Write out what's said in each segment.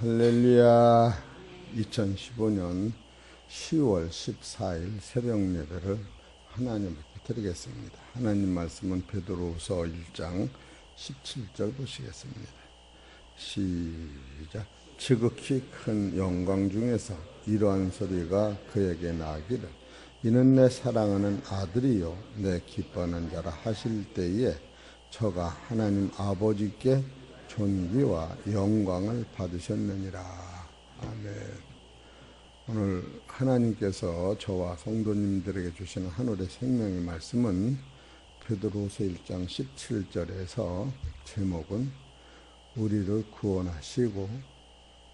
할렐루야. 2015년 10월 14일 새벽 예배를 하나님께 드리겠습니다. 하나님 말씀은 베드로후서 1장 17절 보시겠습니다. 시작. 지극히 큰 영광 중에서 이러한 소리가 그에게 나기를 이는 내 사랑하는 아들이요 내 기뻐하는 자라 하실 때에 저가 하나님 아버지께 존귀와 영광을 받으셨느니라. 아멘. 오늘 하나님께서 저와 성도님들에게 주시는 하늘의 생명의 말씀은 베드로후서 1장 17절에서 제목은 우리를 구원하시고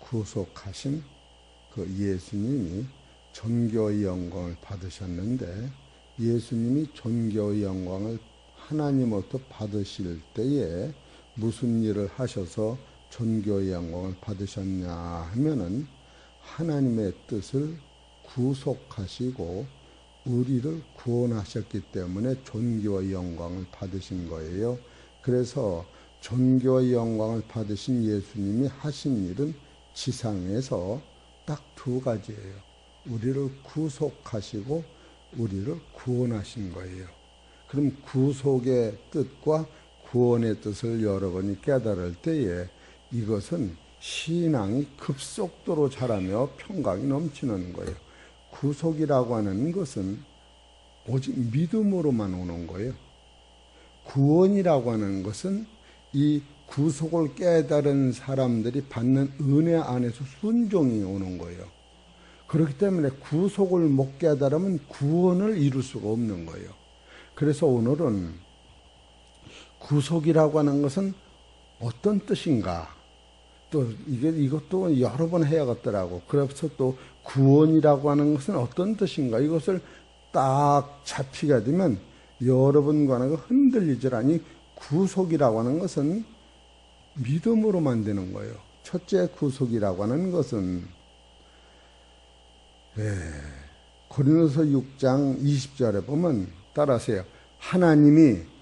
구속하신 그 예수님이 존귀의 영광을 받으셨는데, 예수님이 존귀의 영광을 하나님으로부터 받으실 때에 무슨 일을 하셔서 존귀의 영광을 받으셨냐 하면은 하나님의 뜻을 구속하시고 우리를 구원하셨기 때문에 존귀의 영광을 받으신 거예요. 그래서 존귀의 영광을 받으신 예수님이 하신 일은 지상에서 딱 두 가지예요. 우리를 구속하시고 우리를 구원하신 거예요. 그럼 구속의 뜻과 구원의 뜻을 여러분이 깨달을 때에 이것은 신앙이 급속도로 자라며 평강이 넘치는 거예요. 구속이라고 하는 것은 오직 믿음으로만 오는 거예요. 구원이라고 하는 것은 이 구속을 깨달은 사람들이 받는 은혜 안에서 순종이 오는 거예요. 그렇기 때문에 구속을 못 깨달으면 구원을 이룰 수가 없는 거예요. 그래서 오늘은 구속이라고 하는 것은 어떤 뜻인가? 또 이것도 여러 번 해야겠더라고. 그래서 또 구원이라고 하는 것은 어떤 뜻인가? 이것을 딱 잡히게 되면 여러분과는 흔들리질 않니. 구속이라고 하는 것은 믿음으로만 되는 거예요. 첫째 구속이라고 하는 것은 고린도서 6장 20절에 보면 따라하세요. 하나님이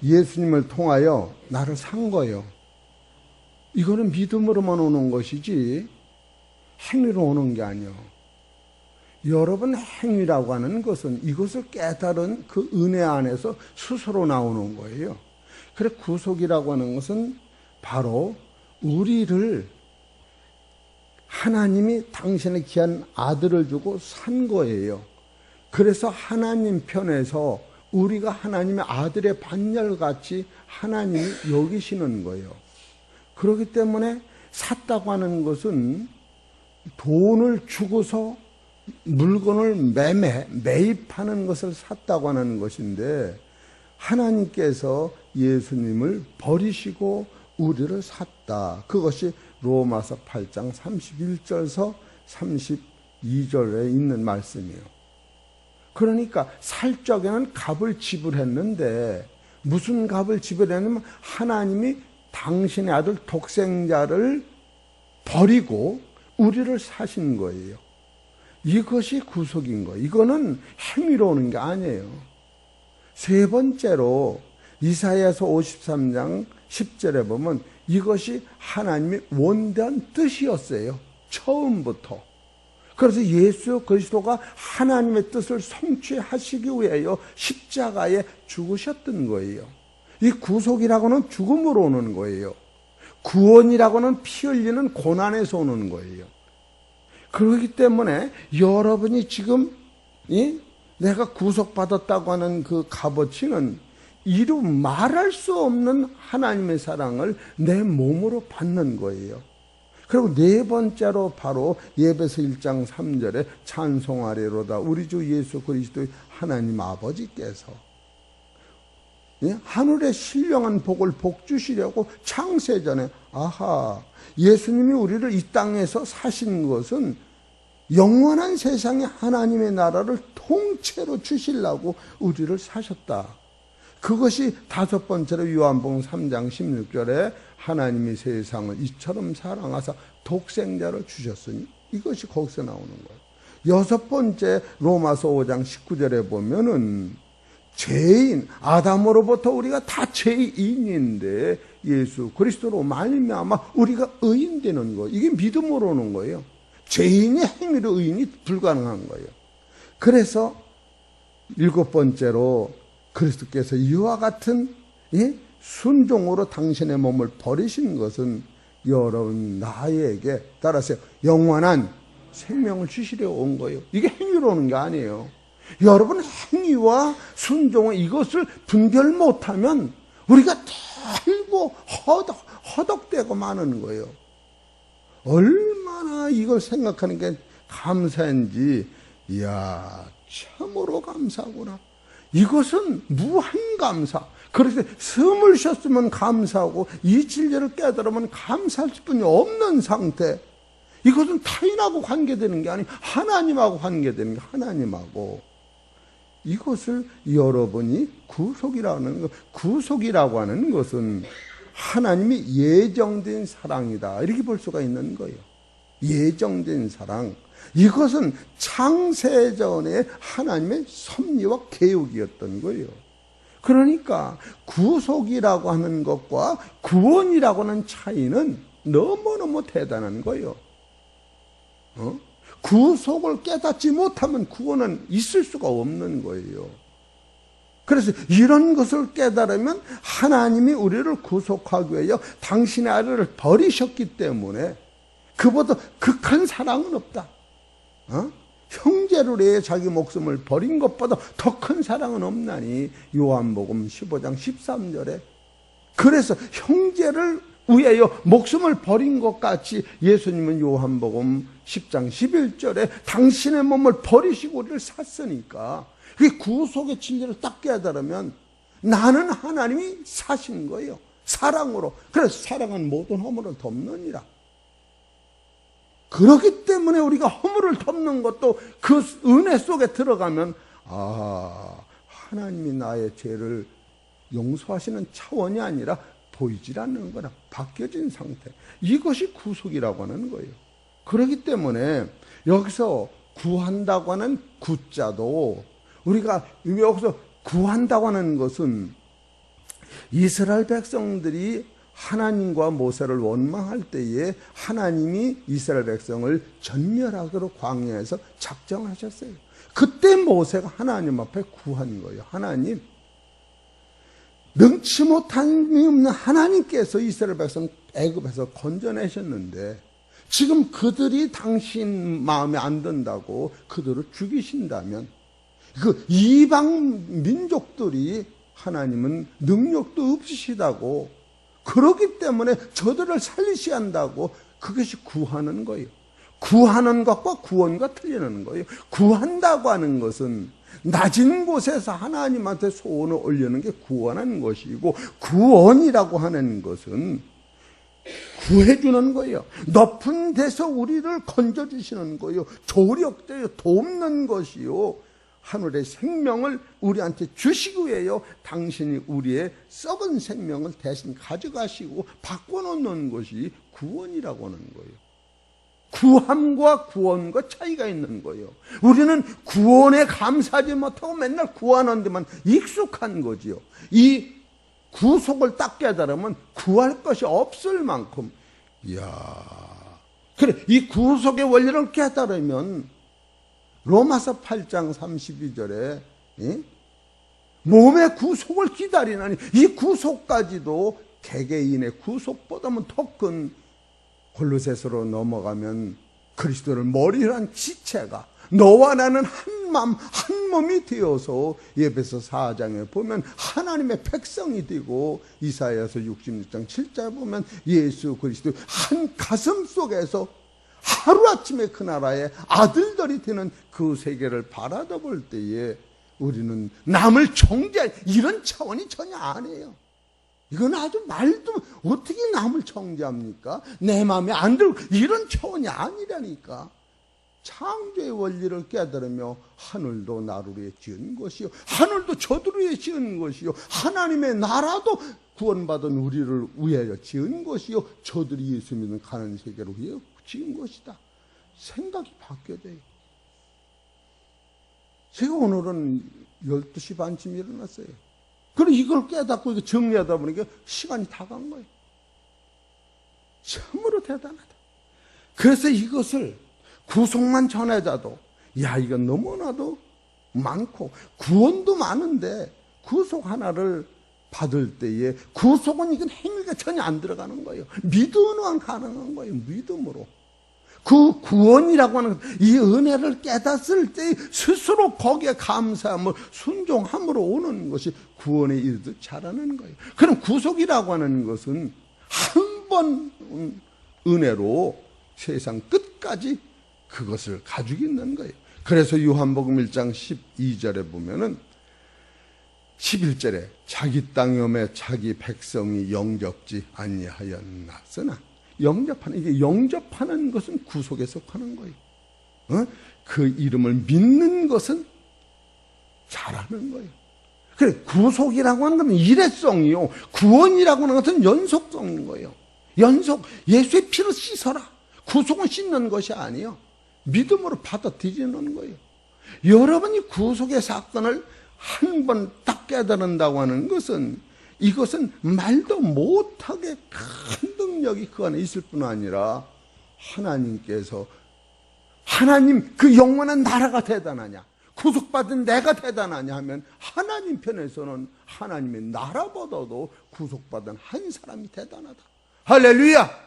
예수님을 통하여 나를 산 거예요. 이거는 믿음으로만 오는 것이지 행위로 오는 게 아니에요. 여러분, 행위라고 하는 것은 이것을 깨달은 그 은혜 안에서 스스로 나오는 거예요. 그래, 구속이라고 하는 것은 바로 우리를 하나님이 당신의 귀한 아들을 주고 산 거예요. 그래서 하나님 편에서 우리가 하나님의 아들의 반열같이 하나님이 여기시는 거예요. 그렇기 때문에 샀다고 하는 것은 돈을 주고서 물건을 매입하는 것을 샀다고 하는 것인데, 하나님께서 예수님을 버리시고 우리를 샀다. 그것이 로마서 8장 31절에서 32절에 있는 말씀이에요. 그러니까 살 적에는 값을 지불했는데, 무슨 값을 지불했냐면 하나님이 당신의 아들 독생자를 버리고 우리를 사신 거예요. 이것이 구속인 거예요. 이거는 행위로 오는 게 아니에요. 세 번째로 이사야서 53장 10절에 보면 이것이 하나님의 원대한 뜻이었어요. 처음부터. 그래서 예수 그리스도가 하나님의 뜻을 성취하시기 위하여 십자가에 죽으셨던 거예요. 이 구속이라고는 죽음으로 오는 거예요. 구원이라고는 피 흘리는 고난에서 오는 거예요. 그렇기 때문에 여러분이 지금 내가 구속받았다고 하는 그 값어치는 이루 말할 수 없는 하나님의 사랑을 내 몸으로 받는 거예요. 그리고 네 번째로 바로 예배서 1장 3절에 찬송하리로다 우리 주 예수 그리스도의 하나님 아버지께서 하늘의 신령한 복을 복주시려고 창세전에 예수님이 우리를 이 땅에서 사신 것은 영원한 세상에 하나님의 나라를 통째로 주시려고 우리를 사셨다. 그것이 다섯 번째로 요한복음 3장 16절에 하나님이 세상을 이처럼 사랑하사 독생자를 주셨으니 이것이 거기서 나오는 거예요. 여섯 번째 로마서 5장 19절에 보면은 죄인 아담으로부터 우리가 다 죄인인데 예수 그리스도로 말미암아 우리가 의인되는 거. 이게 믿음으로 오는 거예요. 죄인의 행위로 의인이 불가능한 거예요. 그래서 7번째로 그리스도께서 이와 같은 순종으로 당신의 몸을 버리신 것은 여러분 나에게 따라서 영원한 생명을 주시려 온 거예요. 이게 행위로 오는 게 아니에요. 여러분 행위와 순종은 이것을 분별 못하면 우리가 달고 허덕대고 마는 거예요. 얼마나 이걸 생각하는 게 감사한지, 이야 참으로 감사하구나. 이것은 무한 감사. 그래서 숨을 쉬었으면 감사하고 이 진리를 깨달으면 감사할 뿐이 없는 상태. 이것은 타인하고 관계되는 게 아니고 하나님하고 관계되는 게 하나님하고. 이것을 여러분이 구속이라고 하는 것은 하나님이 예정된 사랑이다, 이렇게 볼 수가 있는 거예요. 예정된 사랑. 이것은 창세전에 하나님의 섭리와 계획이었던 거예요. 그러니까 구속이라고 하는 것과 구원이라고 하는 차이는 너무너무 대단한 거예요. 구속을 깨닫지 못하면 구원은 있을 수가 없는 거예요. 그래서 이런 것을 깨달으면 하나님이 우리를 구속하기 위하여 당신의 아들을 버리셨기 때문에 그보다 극한 사랑은 없다. 형제를 위해 자기 목숨을 버린 것보다 더 큰 사랑은 없나니, 요한복음 15장 13절에. 그래서 형제를 위하여 목숨을 버린 것 같이 예수님은 요한복음 10장 11절에 당신의 몸을 버리시고 우리를 샀으니까, 그 구속의 진리를 딱 깨달으면 나는 하나님이 사신 거예요. 사랑으로. 그래서 사랑은 모든 허물을 덮느니라. 그렇기 때문에 우리가 허물을 덮는 것도 그 은혜 속에 들어가면, 하나님이 나의 죄를 용서하시는 차원이 아니라 보이질 않는 거나 바뀌어진 상태. 이것이 구속이라고 하는 거예요. 그렇기 때문에 여기서 구한다고 하는 구자도, 우리가 여기서 구한다고 하는 것은 이스라엘 백성들이 하나님과 모세를 원망할 때에 하나님이 이스라엘 백성을 전멸하기로 광야에서 작정하셨어요. 그때 모세가 하나님 앞에 구한 거예요. 하나님, 능치 못함이 없는 하나님께서 이스라엘 백성 애굽에서 건져내셨는데 지금 그들이 당신 마음에 안 든다고 그들을 죽이신다면, 그 이방 민족들이 하나님은 능력도 없으시다고, 그렇기 때문에 저들을 살리셔야 한다고, 그것이 구하는 거예요. 구하는 것과 구원과 틀리는 거예요. 구한다고 하는 것은 낮은 곳에서 하나님한테 소원을 올리는 게 구원하는 것이고, 구원이라고 하는 것은 구해주는 거예요. 높은 데서 우리를 건져주시는 거예요. 조력되어 돕는 것이요, 하늘의 생명을 우리한테 주시기 위해요. 당신이 우리의 썩은 생명을 대신 가져가시고 바꿔놓는 것이 구원이라고 하는 거예요. 구함과 구원과 차이가 있는 거예요. 우리는 구원에 감사하지 못하고 맨날 구하는 데만 익숙한 거지요. 이 구속을 딱 깨달으면 구할 것이 없을 만큼, 그래, 이 구속의 원리를 깨달으면 로마서 8장 32절에 몸의 구속을 기다리나니, 이 구속까지도 개개인의 구속보다는 더 큰, 골로새서로 넘어가면 그리스도를 머리로 한 지체가 너와 나는 한 마음 한 몸이 되어서, 에베소 4장에 보면 하나님의 백성이 되고, 이사야서 66장 7절에 보면 예수 그리스도 한 가슴 속에서 하루아침에 그 나라의 아들들이 되는 그 세계를 바라다 볼 때에 우리는 남을 정죄할 이런 차원이 전혀 아니에요. 이건 아주 말도, 어떻게 남을 정죄합니까? 내 마음에 안 들고, 이런 차원이 아니라니까. 창조의 원리를 깨달으며 하늘도 나를 위해 지은 것이요, 하늘도 저들을 위해 지은 것이요, 하나님의 나라도 구원받은 우리를 위하여 지은 것이요, 저들이 예수 믿는 가는 세계를 위해 지은 것이다. 생각이 바뀌어야 돼요. 제가 오늘은 12시 반쯤 일어났어요. 그리고 이걸 깨닫고 이거 정리하다 보니까 시간이 다 간 거예요. 참으로 대단하다. 그래서 이것을 구속만 전해자도 야 이건 너무나도 많고 구원도 많은데 구속 하나를 받을 때에 구속은 이건 행위가 전혀 안 들어가는 거예요. 믿음으로만 가능한 거예요. 믿음으로. 그 구원이라고 하는 이 은혜를 깨닫을 때 스스로 거기에 감사함을 순종함으로 오는 것이 구원에 이르듯 자라는 거예요. 그럼 구속이라고 하는 것은 한 번 은혜로 세상 끝까지 그것을 가지고 있는 거예요. 그래서 요한복음 1장 12절에 보면은 11절에 자기 땅에 오매 자기 백성이 영접지 아니하였나으나 영접하는 이게 영접하는 것은 구속에 속하는 거예요. 그 이름을 믿는 것은 잘하는 거예요. 그래 구속이라고 하는 것은 일회성이요. 구원이라고 하는 것은 연속성인 거예요. 연속 예수의 피로 씻어라. 구속은 씻는 것이 아니에요. 믿음으로 받아들이는 거예요. 여러분이 구속의 사건을 한 번 딱 깨달은다고 하는 것은 이것은 말도 못하게 큰 능력이 그 안에 있을 뿐 아니라 하나님께서 하나님 그 영원한 나라가 대단하냐 구속받은 내가 대단하냐 하면 하나님 편에서는 하나님의 나라보다도 구속받은 한 사람이 대단하다. 할렐루야.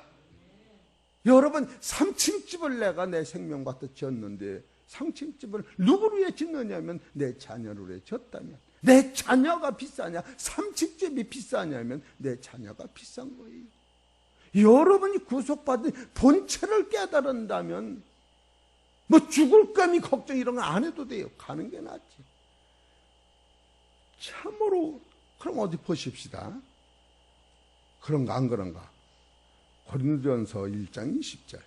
여러분 3층 집을 내가 내 생명받아 지었는데 3층 집을 누구를 위해 짓느냐면 내 자녀를 위해 졌다면 내 자녀가 비싸냐 3층 집이 비싸냐면 내 자녀가 비싼 거예요. 여러분이 구속받은 본체를 깨달은다면 뭐 죽을 감이 걱정 이런 거 안 해도 돼요. 가는 게 낫지. 참으로 그럼 어디 보십시다. 그런가 안 그런가? 고린도전서 1장 20절.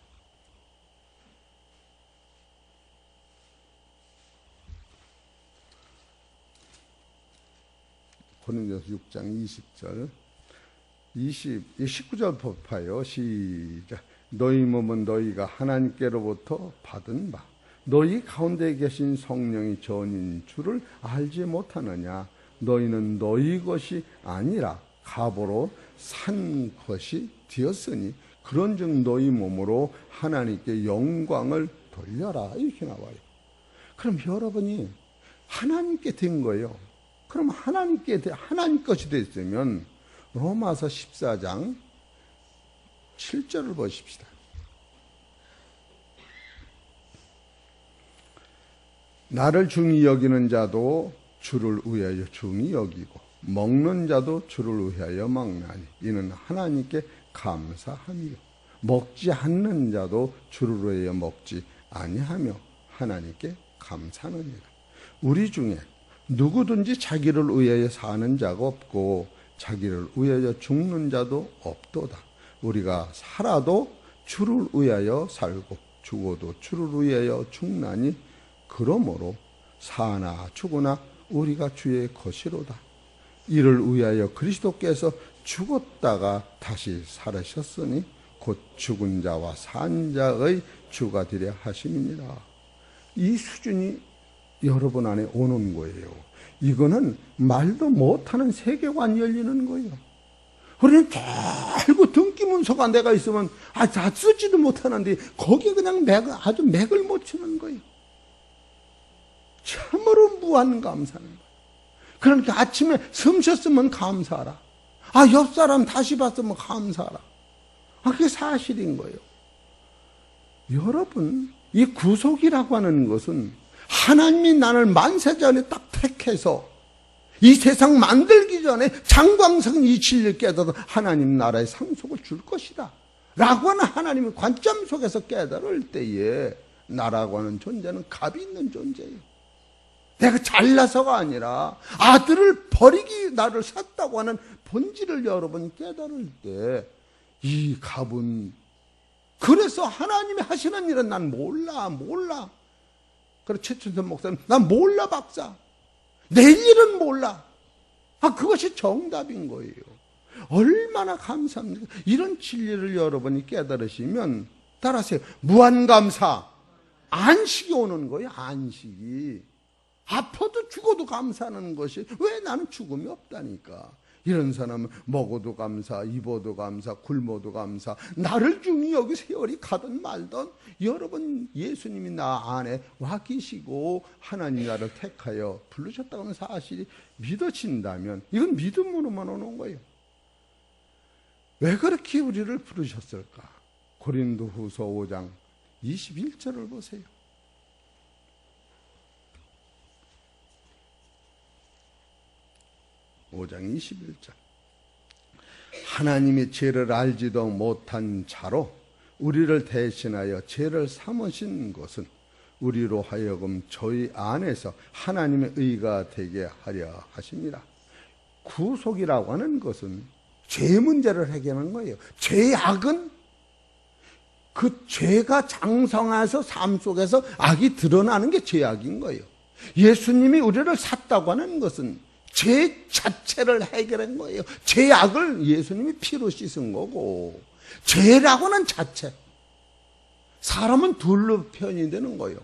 고린도전서 6장 20절. 19절 봐요. 시작. 너희 몸은 너희가 하나님께로부터 받은 바 너희 가운데 계신 성령이 전인 줄을 알지 못하느냐. 너희는 너희 것이 아니라 값으로 산 것이 되었으니 그런즉 너희 몸으로 하나님께 영광을 돌려라. 이렇게 나와요. 그럼 여러분이 하나님께 된 거예요. 그럼 하나님 것이 됐으면 로마서 14장 7절을 보십시다. 나를 중히 여기는 자도 주를 위하여 중히 여기고 먹는 자도 주를 위하여 먹나니 이는 하나님께 감사함이요 먹지 않는 자도 주를 위하여 먹지 아니하며 하나님께 감사하느니라. 우리 중에 누구든지 자기를 위하여 사는 자가 없고 자기를 위하여 죽는 자도 없도다. 우리가 살아도 주를 위하여 살고 죽어도 주를 위하여 죽나니 그러므로 사나 죽으나 우리가 주의 것이로다. 이를 위하여 그리스도께서 죽었다가 다시 살으셨으니 곧 죽은 자와 산 자의 주가 되려 하심이니라. 이 수준이 여러분 안에 오는 거예요. 이거는 말도 못하는 세계관이 열리는 거예요. 우리는 결국 등기 문서가 내가 있으면 다 쓰지도 못하는데 거기에 그냥 아주 맥을 못 치는 거예요. 참으로 무한 감사는 거예요. 그러니까 아침에 숨 쉬었으면 감사하라. 옆 사람 다시 봤으면 감사하라. 그게 사실인 거예요. 여러분, 이 구속이라고 하는 것은 하나님이 나를 만세전에 딱 택해서 이 세상 만들기 전에 장광석 이 진리를 깨달아 하나님 나라의 상속을 줄 것이다 라고 하는 하나님의 관점 속에서 깨달을 때에 나라고 하는 존재는 값이 있는 존재예요. 내가 잘나서가 아니라 아들을 버리기 나를 샀다고 하는 본질을 여러분이 깨달을 때 이 값은 그래서 하나님이 하시는 일은 난 몰라. 그래서 최춘선 목사님 난 몰라 박사. 내 일은 몰라. 그것이 정답인 거예요. 얼마나 감사합니까? 이런 진리를 여러분이 깨달으시면 따라하세요. 무한감사. 안식이 오는 거예요. 안식이. 아파도 죽어도 감사하는 것이 왜 나는 죽음이 없다니까. 이런 사람은 먹어도 감사, 입어도 감사, 굶어도 감사, 나를 중히 여기 세월이 가든 말든 여러분 예수님이 나 안에 와 계시고 하나님 나를 택하여 부르셨다는 사실이 믿어진다면 이건 믿음으로만 오는 거예요. 왜 그렇게 우리를 부르셨을까? 고린도후서 5장 21절을 보세요. (5장 21절) 하나님이 죄를 알지도 못한 자로 우리를 대신하여 죄를 삼으신 것은 우리로 하여금 저희 안에서 하나님의 의가 되게 하려 하십니다. 구속이라고 하는 것은 죄 문제를 해결하는 거예요. 죄악은 그 죄가 장성해서 삶 속에서 악이 드러나는 게 죄악인 거예요. 예수님이 우리를 샀다고 하는 것은 죄 자체를 해결한 거예요. 죄악을 예수님이 피로 씻은 거고, 죄라고는 자체, 사람은 둘로 표현이 되는 거예요.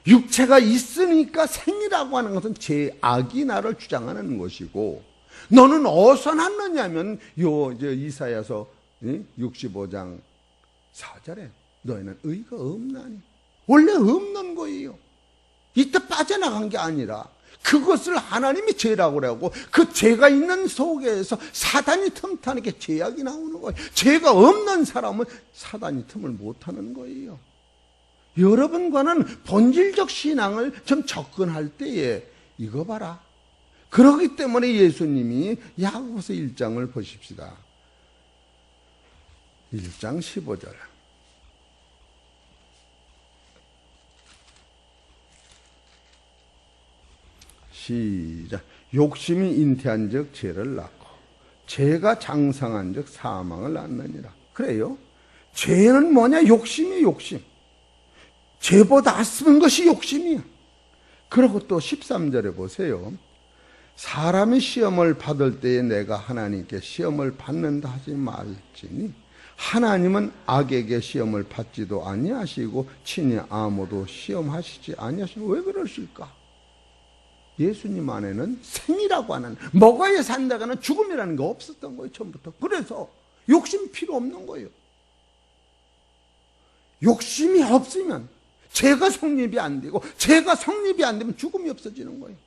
육체가 있으니까 생이라고 하는 것은 죄악이 나를 주장하는 것이고, 너는 어디서 났느냐면 이사야서 65장 4절에 너희는 의가 없나니, 원래 없는 거예요. 이때 빠져나간 게 아니라 그것을 하나님이 죄라고 그러고, 그 죄가 있는 속에서 사단이 틈타는 게 죄악이 나오는 거예요. 죄가 없는 사람은 사단이 틈을 못하는 거예요. 여러분과는 본질적 신앙을 좀 접근할 때에 이거 봐라. 그렇기 때문에 예수님이 야고보서 1장을 보십시다. 1장 15절. 시작. 욕심이 잉태한 즉 죄를 낳고 죄가 장성한 즉 사망을 낳느니라. 그래요. 죄는 뭐냐? 욕심이 욕심. 죄보다 앞선 것이 욕심이야. 그리고 또 13절에 보세요. 사람이 시험을 받을 때에 내가 하나님께 시험을 받는다 하지 말지니 하나님은 악에게 시험을 받지도 아니하시고 친히 아무도 시험하시지 아니하시고. 왜 그러실까? 예수님 안에는 생이라고 하는, 먹어야 산다가는 죽음이라는 게 없었던 거예요, 처음부터. 그래서 욕심 필요 없는 거예요. 욕심이 없으면 죄가 성립이 안 되고, 죄가 성립이 안 되면 죽음이 없어지는 거예요.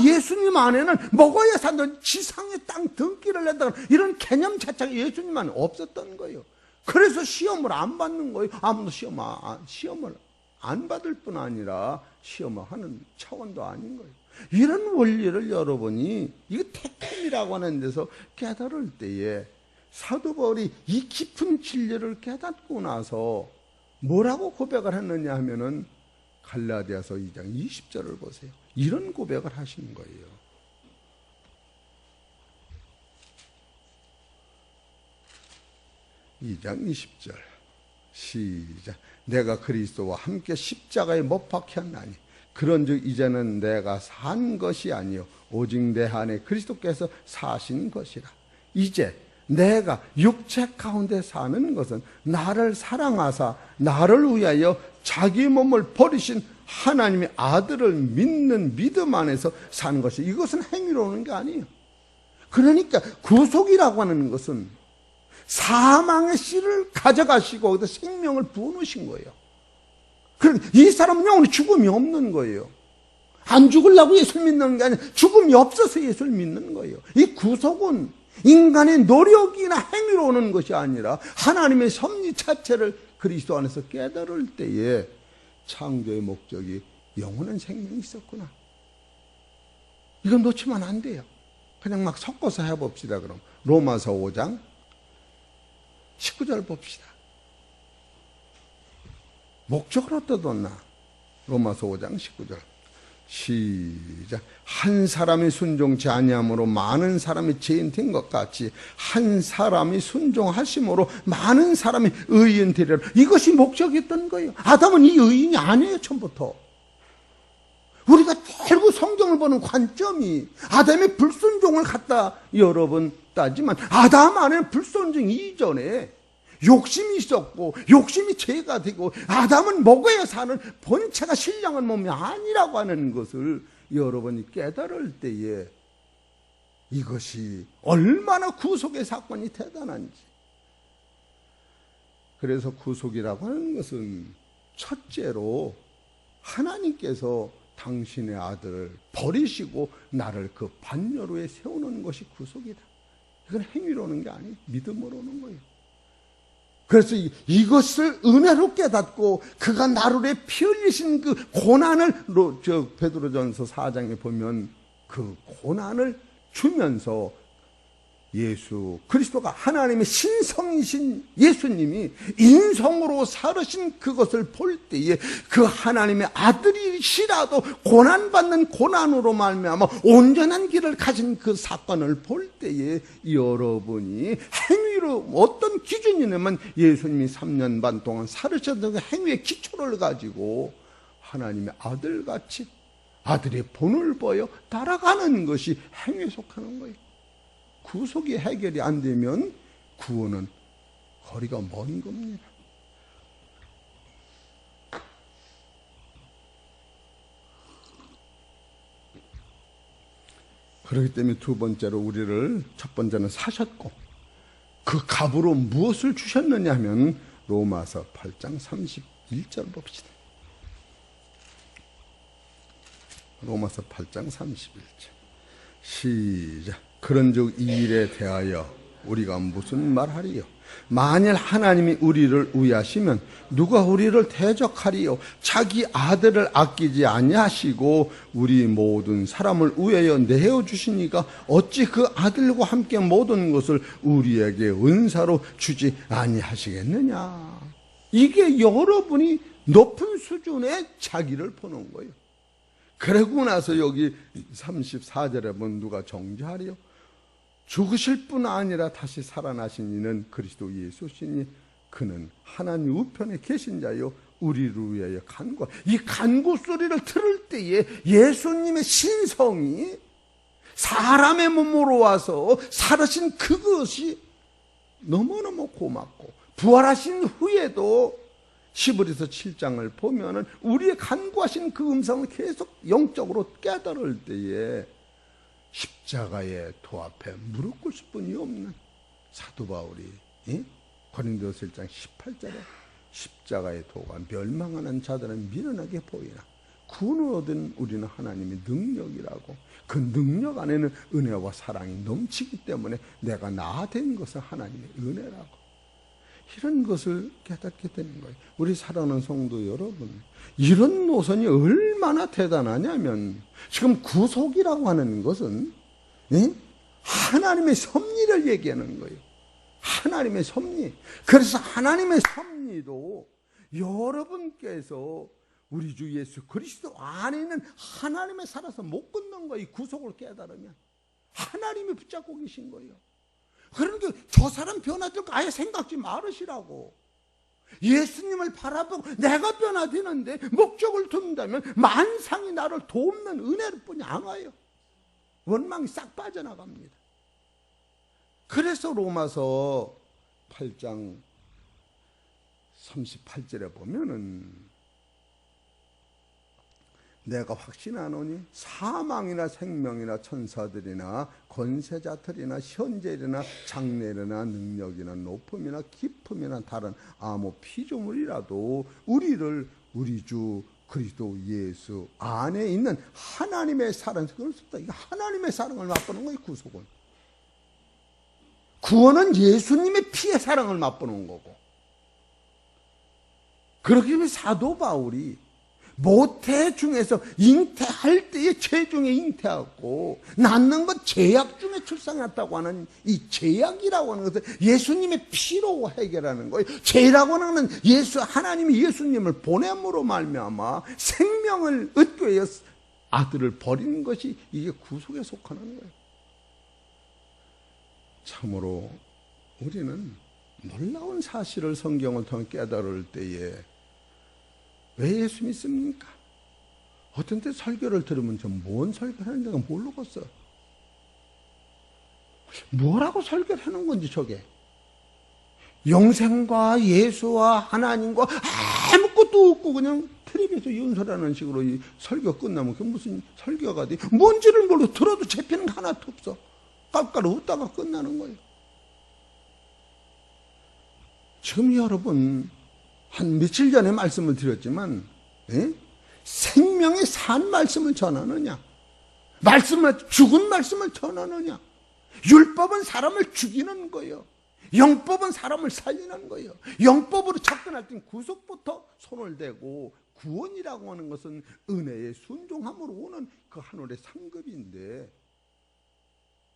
예수님 안에는 먹어야 산다, 지상의 땅 등기를 낸다, 이런 개념 자체가 예수님 안에 없었던 거예요. 그래서 시험을 안 받는 거예요. 아무도 시험을 안 받을 뿐 아니라 시험을 하는 차원도 아닌 거예요. 이런 원리를 여러분이 이거 택함이라고 하는 데서 깨달을 때에 사도 바울이 이 깊은 진리를 깨닫고 나서 뭐라고 고백을 했느냐 하면은 갈라디아서 2장 20절을 보세요. 이런 고백을 하시는 거예요. (2장 20절) 시작. 내가 그리스도와 함께 십자가에 못 박혔나니 그런즉 이제는 내가 산 것이 아니요 오직 내 안에 그리스도께서 사신 것이라. 이제 내가 육체 가운데 사는 것은 나를 사랑하사 나를 위하여 자기 몸을 버리신 하나님의 아들을 믿는 믿음 안에서 사는 것이, 이것은 행위로 오는 게 아니에요. 그러니까 구속이라고 하는 것은 사망의 씨를 가져가시고 거기다 생명을 부어놓으신 거예요. 이 사람은 영원히 죽음이 없는 거예요. 안 죽으려고 예수를 믿는 게 아니라 죽음이 없어서 예수를 믿는 거예요. 이 구속은 인간의 노력이나 행위로 오는 것이 아니라 하나님의 섭리 자체를 그리스도 안에서 깨달을 때에 창조의 목적이 영원한 생명이 있었구나. 이건 놓치면 안 돼요. 그냥 막 섞어서 해봅시다. 그럼 로마서 5장 19절 봅시다. 목적을 어디다 뒀나? 로마서 5장 19절 시작. 한 사람이 순종치 아니함으로 많은 사람이 죄인 된 것 같이 한 사람이 순종하심으로 많은 사람이 의인 되리라. 이것이 목적이었던 거예요. 아담은 이 의인이 아니에요. 처음부터. 우리가 결국 성경을 보는 관점이 아담의 불순종을 갖다 여러분 따지만, 아담 안에는 불순종 이전에 욕심이 있었고 욕심이 죄가 되고, 아담은 먹어야 사는 본체가 신령한 몸이 아니라고 하는 것을 여러분이 깨달을 때에 이것이 얼마나 구속의 사건이 대단한지. 그래서 구속이라고 하는 것은 첫째로 하나님께서 당신의 아들을 버리시고 나를 그 반열후에 세우는 것이 구속이다. 이건 행위로 오는 게 아니에요. 믿음으로 오는 거예요. 그래서 이것을 은혜로 깨닫고 그가 나를 위해 피 흘리신 그 고난을 베드로전서 4장에 보면 그 고난을 주면서 예수 그리스도가 하나님의 신성이신 예수님이 인성으로 살으신 그것을 볼 때에 그 하나님의 아들이시라도 고난받는 고난으로 말미암아 온전한 길을 가진 그 사건을 볼 때에 여러분이 행위로 어떤 기준이냐면 예수님이 3년 반 동안 살으셨던 그 행위의 기초를 가지고 하나님의 아들같이 아들의 본을 보여 따라가는 것이 행위에 속하는 거예요. 구속이 해결이 안 되면 구원은 거리가 먼 겁니다. 그렇기 때문에 두 번째로 우리를 첫 번째는 사셨고 그 값으로 무엇을 주셨느냐 하면 로마서 8장 31절 봅시다. 로마서 8장 31절 시작. 그런즉 이 일에 대하여 우리가 무슨 말하리요? 만일 하나님이 우리를 위하시면 누가 우리를 대적하리요? 자기 아들을 아끼지 아니하시고 우리 모든 사람을 위하여 내어주시니까 어찌 그 아들과 함께 모든 것을 우리에게 은사로 주지 아니하시겠느냐? 이게 여러분이 높은 수준의 자기를 보는 거예요. 그러고 나서 여기 34절에 보면 누가 정죄하리요? 죽으실 뿐 아니라 다시 살아나신 이는 그리스도 예수시니 그는 하나님 우편에 계신 자요 우리를 위하여 간구. 이 간구 소리를 들을 때에 예수님의 신성이 사람의 몸으로 와서 살으신 그것이 너무너무 고맙고 부활하신 후에도 히브리서 7장을 보면은 우리의 간구하신 그 음성을 계속 영적으로 깨달을 때에 십자가의 도 앞에 무릎 꿇을 뿐이 없는 사도 바울이 고린도서 1장 18절에 십자가의 도가 멸망하는 자들은 미련하게 보이나 구원을 얻은 우리는 하나님의 능력이라고, 그 능력 안에는 은혜와 사랑이 넘치기 때문에 내가 나 된 것은 하나님의 은혜라고, 이런 것을 깨닫게 되는 거예요. 우리 사랑하는 성도 여러분, 이런 노선이 얼마나 대단하냐면 지금 구속이라고 하는 것은 하나님의 섭리를 얘기하는 거예요. 하나님의 섭리. 그래서 하나님의 섭리도 여러분께서 우리 주 예수 그리스도 안에 있는 하나님에 살아서 못 끊는 거예요. 구속을 깨달으면 하나님이 붙잡고 계신 거예요. 그러니까 저 사람 변화될 거 아예 생각지 말으시라고. 예수님을 바라보고 내가 변화되는데 목적을 둔다면 만상이 나를 돕는 은혜를 뿐이 안 와요. 원망이 싹 빠져나갑니다. 그래서 로마서 8장 38절에 보면은 내가 확신하노니 사망이나 생명이나 천사들이나 권세자들이나 현재이나 장래이나 능력이나 높음이나 깊음이나 다른 아무 피조물이라도 우리를 우리 주 그리스도 예수 안에 있는 하나님의 사랑, 그럴 수 없다. 이게 하나님의 사랑을 맛보는 거예요. 구속은. 구원은 예수님의 피의 사랑을 맛보는 거고. 그렇기 때문에 사도 바울이 모태 중에서 잉태할 때에 최중에 잉태하고 낳는 건 제약 중에 출산했다고 하는 이 제약이라고 하는 것을 예수님의 피로 해결하는 거예요. 죄라고 하는 하나님이 예수님을 보냄으로 말미암아 생명을 얻기 위해서 아들을 버리는 것이 이게 구속에 속하는 거예요. 참으로 우리는 놀라운 사실을 성경을 통해 깨달을 때에 왜 예수 믿습니까? 어떤 때 설교를 들으면 좀 뭔 설교를 하는지가 모르겠어. 뭐라고 설교를 하는 건지 저게. 영생과 예수와 하나님과 아무것도 없고 그냥 텔레비에서 연설하는 식으로 이 설교 끝나면 그게 무슨 설교가 돼. 뭔지를 모르고 들어도 잡히는 게 하나도 없어. 깔깔 웃다가 끝나는 거예요. 지금 여러분 한 며칠 전에 말씀을 드렸지만 생명의 산 말씀을 전하느냐, 죽은 말씀을 전하느냐. 율법은 사람을 죽이는 거예요. 영법은 사람을 살리는 거예요. 영법으로 접근할 땐 구속부터 손을 대고, 구원이라고 하는 것은 은혜의 순종함으로 오는 그 하늘의 상급인데,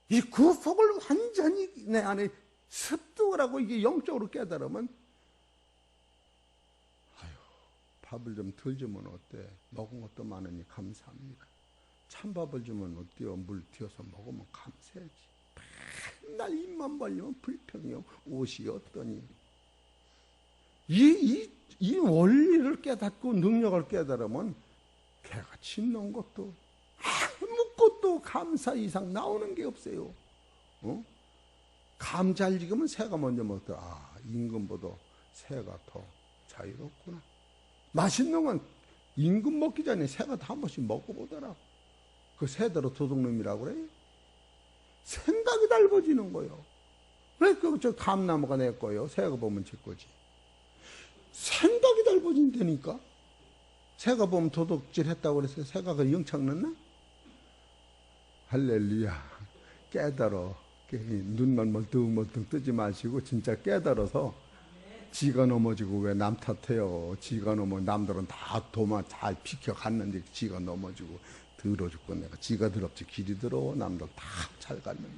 이 구속을 완전히 내 안에 습득을 하고 이게 영적으로 깨달으면, 아유, 밥을 좀 덜 주면 어때? 먹은 것도 많으니 감사합니다. 찬밥을 주면 어때요? 물 튀어서 먹으면 감사하지. 맨날 입만 벌리면 불평이요. 옷이 어떠니? 이 원리를 깨닫고 능력을 깨달으면 개같이 넣은 것도 아무것도 감사 이상 나오는 게 없어요. 감 잘 익으면 새가 먼저 먹더라. 아, 임금보다 새가 더 자유롭구나. 맛있는 건 임금 먹기 전에 새가 다 한 번씩 먹어보더라. 그 새대로 도둑놈이라고 그래요. 생각이 달라지는 거예요. 왜 저 감나무가 내 거예요? 새가 보면 제 거지. 생각이 달라진다니까. 새가 보면 도둑질 했다고 그래서 새가 그 영창 넣나? 할렐루야. 깨달아. 눈만 멀뚱멀뚱 뜨지 마시고 진짜 깨달아서 지가 넘어지고 왜 남 탓해요. 지가 남들은 다 도마 잘 비켜갔는데 지가 넘어지고 더러 죽고 내가 지가 더럽지 길이 더러워 남들 다 잘 갔는데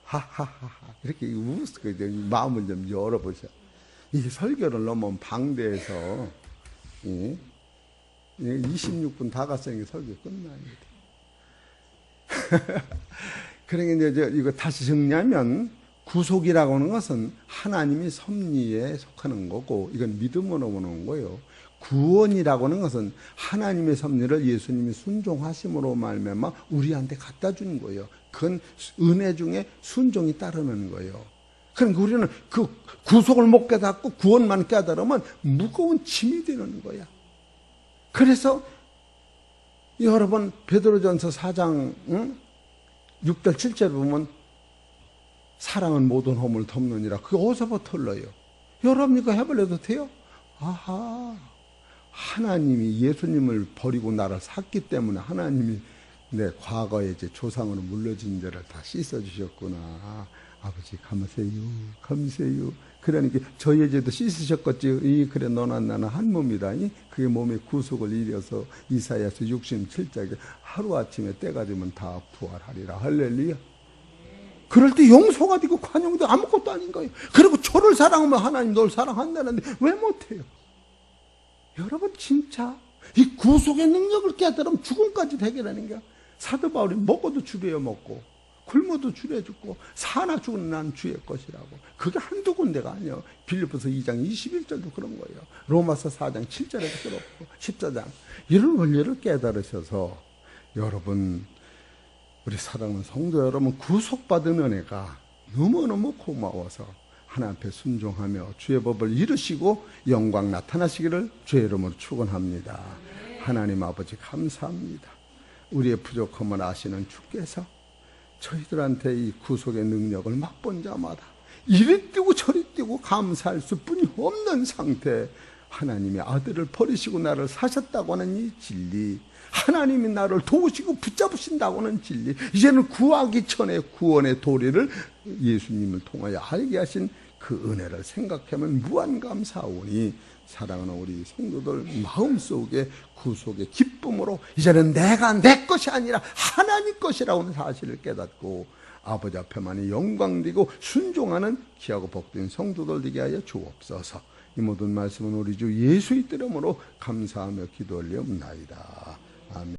하하하하 이렇게 웃고 마음을 좀 열어보세요. 이 설교를 너무 방대해서 26분 다 갔으니까 설교 끝나야 돼. 그러니까 이제 이거 다시 정리하면 구속이라고 하는 것은 하나님이 섭리에 속하는 거고 이건 믿음으로 오는 거예요. 구원이라고 하는 것은 하나님의 섭리를 예수님이 순종하심으로 말미암아 우리한테 갖다 주는 거예요. 그건 은혜 중에 순종이 따르는 거예요. 그러니까 우리는 그 구속을 못 깨닫고 구원만 깨달으면 무거운 짐이 되는 거야. 그래서 여러분 베드로전서 4장 6절 7절 보면 사랑은 모든 허물을 덮느니라. 그게 어디서부터 흘러요? 여러분 이거 해버려도 돼요? 아하, 하나님이 예수님을 버리고 나를 샀기 때문에 하나님이 내 과거에 이제 조상으로 물려진 죄를 다 씻어주셨구나. 아버지 감사해요. 그러니까 저희의 죄도 씻으셨겠지. 그래 너나 나나 한 몸이다. 그게 몸의 구속을 이뤄서 이사야서 67장에 하루아침에 때가 되면 다 부활하리라. 할렐루야. 그럴 때 용서가 되고 관용도 아무것도 아닌 거예요. 그리고 저를 사랑하면 하나님 널 사랑한다는데 왜 못해요? 여러분 진짜 이 구속의 능력을 깨달으면 죽음까지 해결하는 거야. 사도 바울이 먹어도 주려 먹고 굶어도 주려 죽고 사나 죽은 난 주의 것이라고. 그게 한두 군데가 아니에요. 빌립보서 2장 21절도 그런 거예요. 로마서 4장 7절에도 그렇고 14장. 이런 원리를 깨달으셔서 여러분 우리 사랑하는 성도 여러분 구속받은 은혜가 너무너무 고마워서 하나님 앞에 순종하며 주의 법을 이루시고 영광 나타나시기를 주의 이름으로 축원합니다. 하나님 아버지 감사합니다. 우리의 부족함을 아시는 주께서 저희들한테 이 구속의 능력을 맛본 자마다 이리 뛰고 저리 뛰고 감사할 수뿐이 없는 상태, 하나님의 아들을 버리시고 나를 사셨다고 하는 이 진리, 하나님이 나를 도우시고 붙잡으신다고 하는 진리, 이제는 구하기 전에 구원의 도리를 예수님을 통하여 알게 하신 그 은혜를 생각하면 무한감사하오니 사랑하는 우리 성도들 마음속에 구속의 기쁨으로 이제는 내가 내 것이 아니라 하나님 것이라고 하는 사실을 깨닫고 아버지 앞에만이 영광되고 순종하는 귀하고 복된 성도들 되게 하여 주옵소서. 이 모든 말씀은 우리 주 예수의 이름으로 감사하며 기도 올리옵나이다. 아멘.